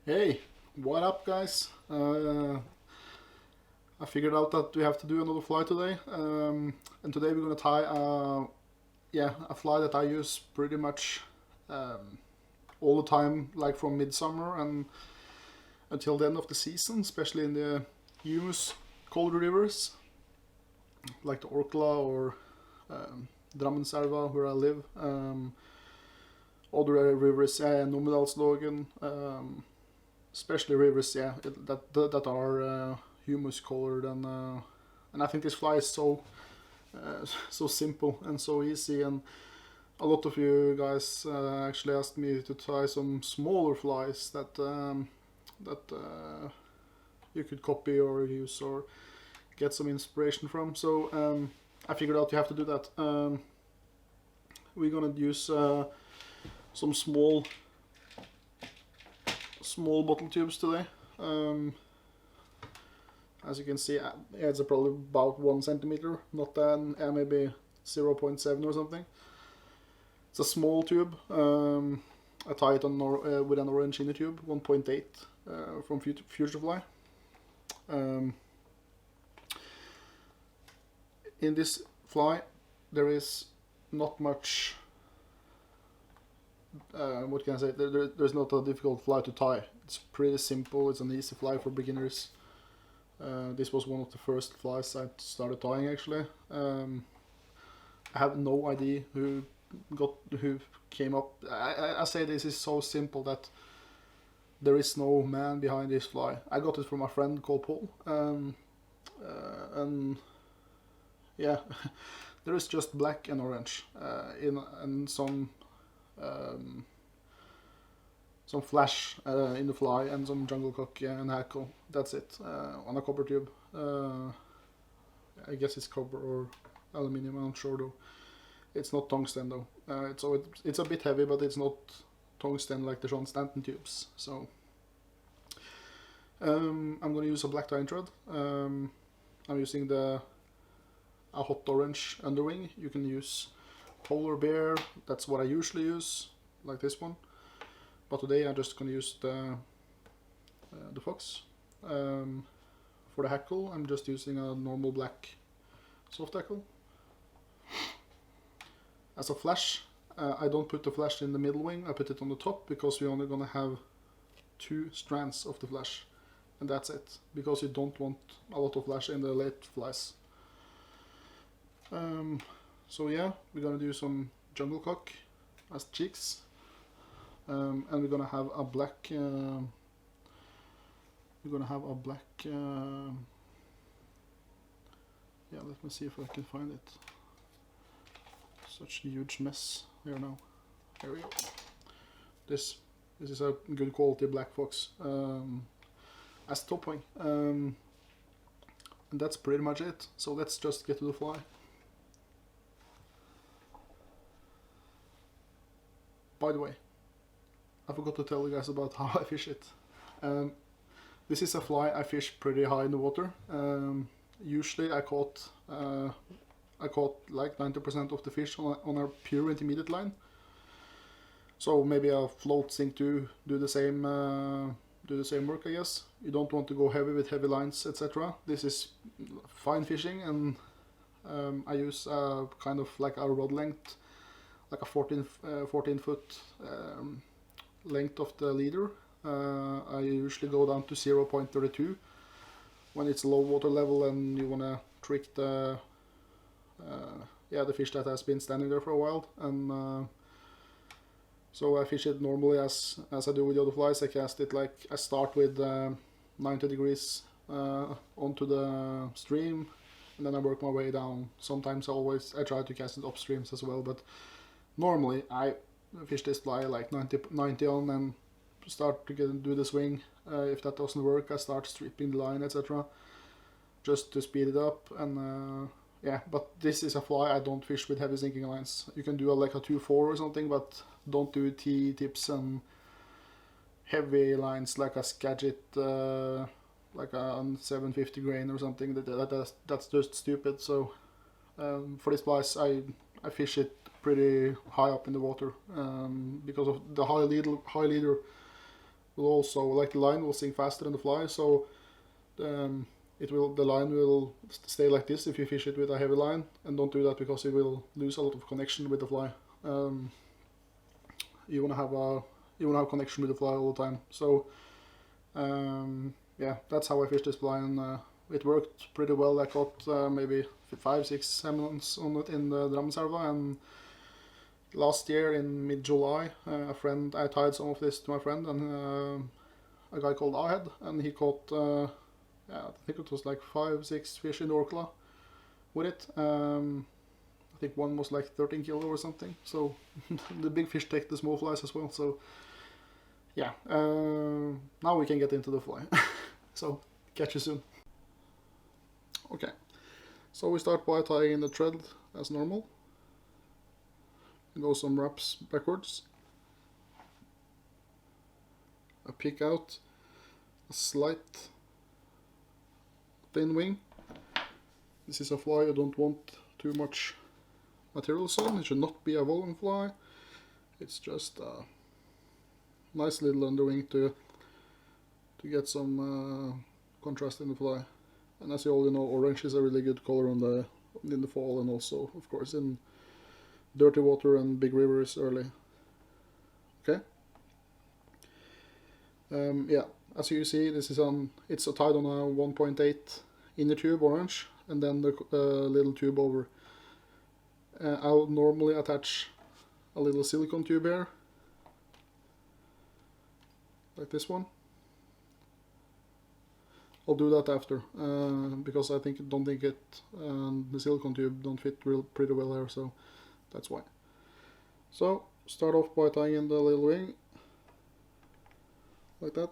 Hey, what up, guys? I figured out that we have to do another fly today, and today we're gonna tie a fly that I use pretty much all the time, like from midsummer and until the end of the season, especially in the humus cold rivers like the Orkla or Drammenselva where I live. Other rivers, Numedalslogen, especially rivers, that are humus colored, and I think this fly is so simple and so easy. And a lot of you guys actually asked me to try some smaller flies that you could copy or use or get some inspiration from. So I figured out you have to do that. We're gonna use some small bottle tubes today. As you can see, it's probably about 1 centimeter, not maybe 0.7 or something. It's a small tube. I tie it on with an orange inner tube, 1.8 from Futurefly. In this fly, there is not much. What can I say? There's not a difficult fly to tie. It's pretty simple. It's an easy fly for beginners. This was one of the first flies I started tying, actually. I have no idea who came up. I say this is so simple that there is no man behind this fly. I got it from a friend called Paul, and yeah, there is just black and orange and some flash in the fly and some jungle cock and hackle. That's it, on a copper tube. I guess it's copper or aluminium, I'm not sure though. It's not tungsten though. It's a bit heavy, but it's not tungsten like the John Stanton tubes. So I'm gonna use a black tying thread. I'm using a hot orange underwing. You can use polar bear, that's what I usually use, like this one. But today I'm just gonna use the fox. For the hackle, I'm just using a normal black soft hackle. As a flash, I don't put the flash in the middle wing, I put it on the top because we're only gonna have 2 strands of the flash, and that's it, because you don't want a lot of flash in the late flies. So yeah, we're gonna do some jungle cock as cheeks, and we're gonna have a black. Yeah, let me see if I can find it. Such a huge mess here now. Here we go. This is a good quality black fox as top wing, and that's pretty much it. So let's just get to the fly. By the way, I forgot to tell you guys about how I fish it. This is a fly I fish pretty high in the water. Usually I caught like 90% of the fish on a pure intermediate line. So maybe a float sink to do the same work, I guess. You don't want to go heavy with heavy lines, etc. This is fine fishing, and I use kind of like a rod length, like a 14 foot length of the leader. I usually go down to 0.32 when it's low water level and you want to trick the fish that has been standing there for a while. And so I fish it normally as I do with the other flies. I cast it like I start with 90 degrees onto the stream, and then I work my way down. Sometimes I try to cast it upstreams as well, but normally I fish this fly like 90 on and start to do the swing. If that doesn't work, I start stripping the line, etc. just to speed it up. And yeah, but this is a fly I don't fish with heavy sinking lines. You can do like a 2-4 or something, but don't do T-tips and heavy lines like a Skagit, like a 750 grain or something. That's just stupid. So for this flies, I fish it pretty high up in the water because of the high leader will also, like the line will sink faster than the fly, so the line will stay like this if you fish it with a heavy line, and don't do that because you will lose a lot of connection with the fly. You wanna have connection with the fly all the time. So yeah, that's how I fished this fly, and it worked pretty well. I caught maybe 5-6 salmons on it in the Drammenselva, and last year in mid-July, I tied some of this to my friend, and a guy called Ahed, and he caught, yeah, I think it was like 5-6 fish in the Orkla with it. I think one was like 13 kilo or something. So the big fish take the small flies as well. So yeah, now we can get into the fly. So catch you soon. Okay, so we start by tying in the thread as normal. Go some wraps backwards. I pick out a slight thin wing. This is a fly you don't want too much materials on. It should not be a volume fly. It's just a nice little underwing to get some contrast in the fly. And as you all know, orange is a really good color in the fall, and also of course in dirty water and big rivers early. Okay. Yeah, as you see, this is it's tied on a 1.8 inner tube orange, and then the little tube over. I'll normally attach a little silicone tube here, like this one. I'll do that after, because I don't think the silicone tube don't fit pretty well here, so that's why. So start off by tying in the little wing, like that.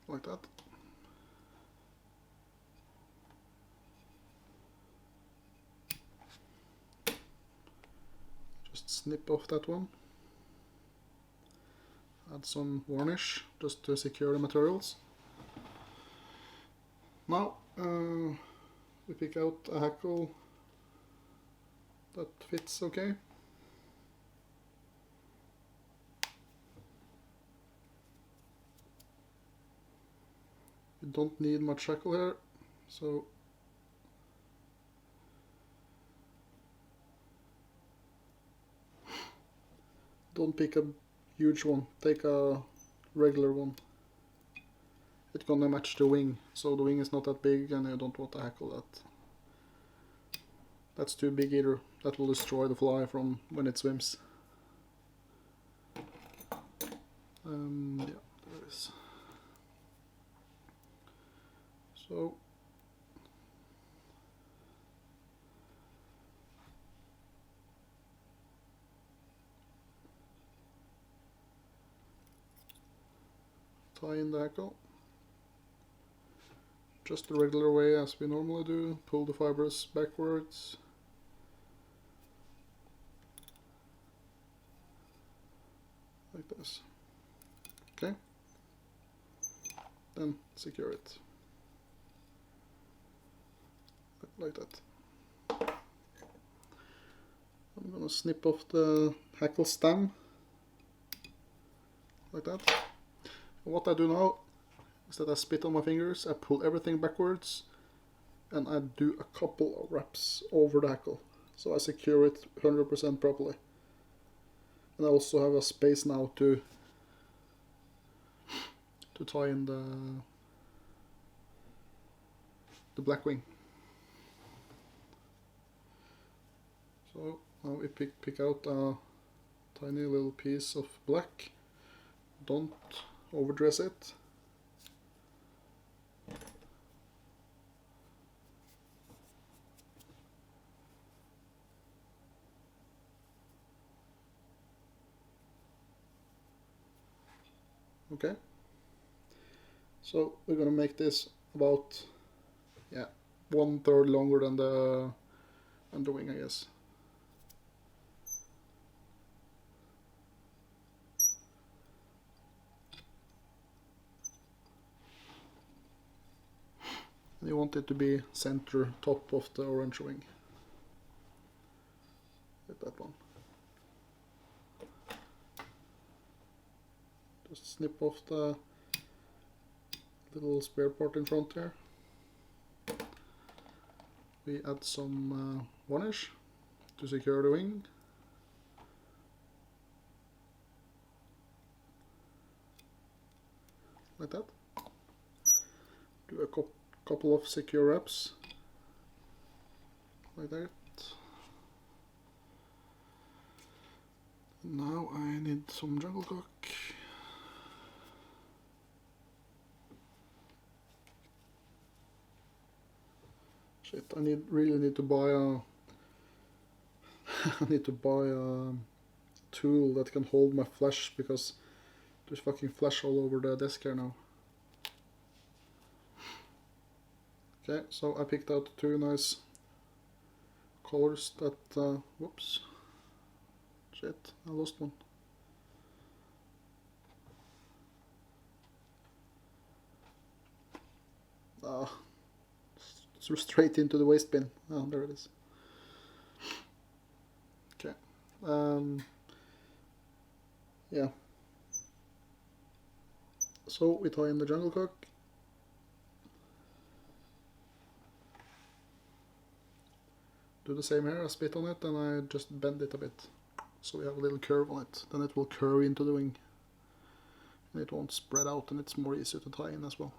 Like that. Just snip off that one. Add some varnish just to secure the materials. Now we pick out a hackel that fits okay. You don't need much hackel here, so don't pick a huge one, take a regular one. It's gonna match the wing, so the wing is not that big, and you don't want to hackle that's too big either. That will destroy the fly from when it swims. Yeah, there it is. So tie in the hackle just the regular way as we normally do. Pull the fibers backwards. Like this. Okay. Then secure it. Like that. I'm gonna snip off the hackle stem. Like that. And what I do now is that I spit on my fingers, I pull everything backwards, and I do a couple of wraps over the hackle. So I secure it 100% properly. And I also have a space now to tie in the black wing. So now we pick out a tiny little piece of black. Don't overdress it. Okay, so we're gonna make this about 1/3 longer than the underwing, I guess. And you want it to be center top of the orange wing. Get that one. Just snip off the little spare part in front here. We add some varnish to secure the wing. Like that. Do a couple of secure wraps. Like that. Now I need some jungle cock. Shit, I really need to buy a I need to buy a tool that can hold my flash, because there's fucking flash all over the desk here now. Okay, so I picked out two nice colors that, whoops, shit, I lost one. It's straight into the waste bin. Oh, there it is. Okay. Yeah. So we tie in the jungle cock. Do the same here, I spit on it and I just bend it a bit. So we have a little curve on it. Then it will curve into the wing. And it won't spread out, and it's more easier to tie in as well.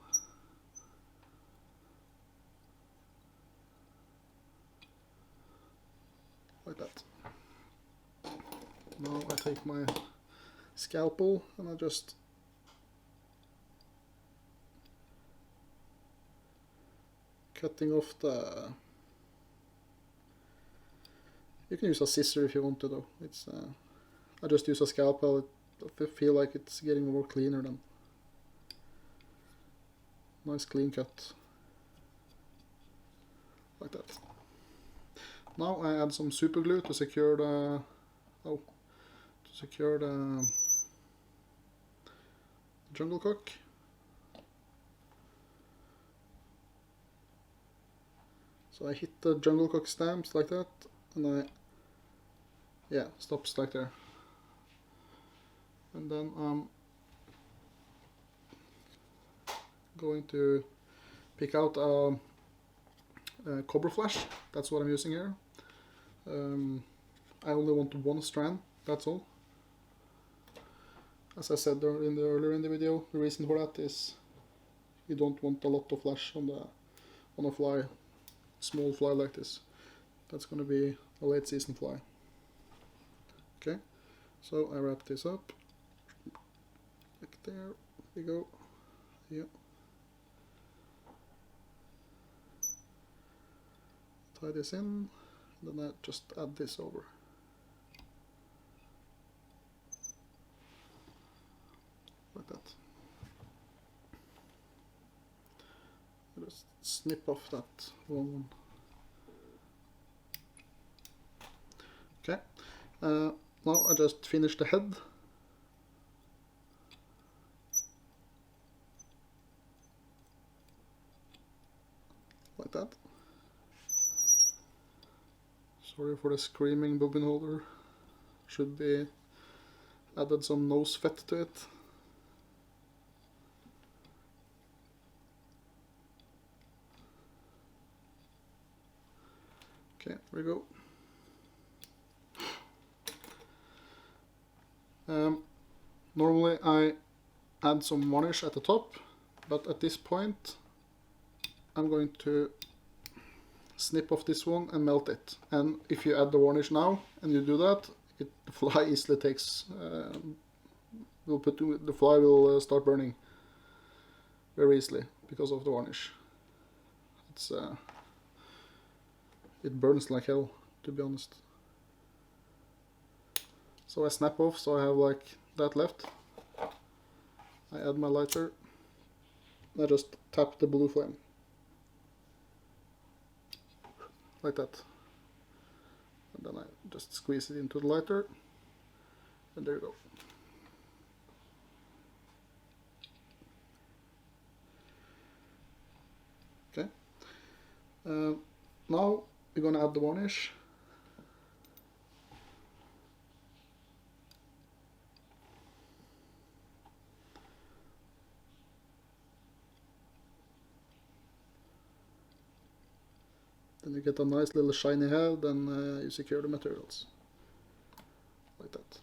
Like that. Now I take my scalpel and I just cutting off the... You can use a scissor if you want to, though. It's I just use a scalpel. I feel like it's getting more cleaner then. Nice clean cut. Like that. Now I add some super glue to secure the jungle cock. So I hit the jungle cock stamps like that, and stops like there. And then I'm going to pick out a cobra flash. That's what I'm using here. I only want one strand, that's all. As I said earlier in the video, the reason for that is you don't want a lot of flash on a fly, small fly like this. That's going to be a late season fly. Okay, so I wrap this up. Like there we go. Yeah. Tie this in, then I just add this over. Like that. Just snip off that one. Okay. Now I just finish the head. Like that. Sorry for the screaming bobbin holder. Should be added some nose fat to it. Okay, there we go. Normally I add some varnish at the top, but at this point I'm going to snip off this one and melt it. And if you add the varnish now and you do that, the fly easily takes, the fly will start burning very easily because of the varnish. It burns like hell, to be honest. So I snap off, so I have like that left. I add my lighter. I just tap the blue flame. Like that. And then I just squeeze it into the lighter. And there you go. Okay. Now we're gonna add the varnish. Then you get a nice little shiny head, and you secure the materials like that.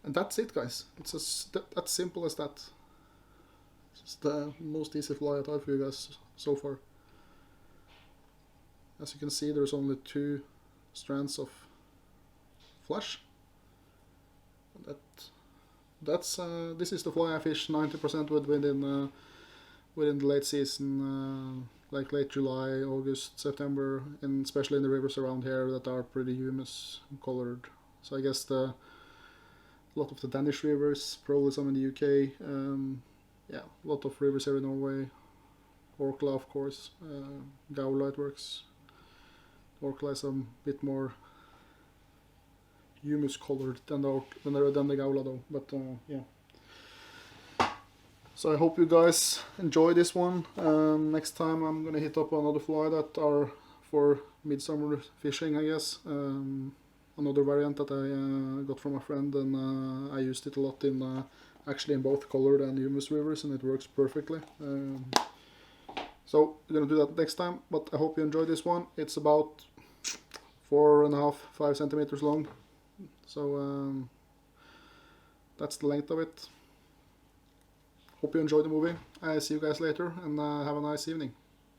And that's it, guys. It's as simple as that. It's the most easy fly I've had for you guys so far. As you can see, there's only 2 strands of flash. This is the fly I fish 90% with within the late season, like late July, August, September, and especially in the rivers around here that are pretty humus colored. So I guess a lot of the Danish rivers, probably some in the UK, yeah, a lot of rivers here in Norway. Orkla, of course, Gaula it works. Orkla is a bit more humus colored than the Gaula though, but yeah. So I hope you guys enjoy this one. Next time I'm gonna hit up another fly that are for midsummer fishing, I guess. Another variant that I got from a friend, and I used it a lot in actually in both colored and humus rivers, and it works perfectly. So we're gonna do that next time, but I hope you enjoyed this one. It's about 4.5, 5 centimeters long. So that's the length of it. Hope you enjoyed the movie. I see you guys later, and have a nice evening.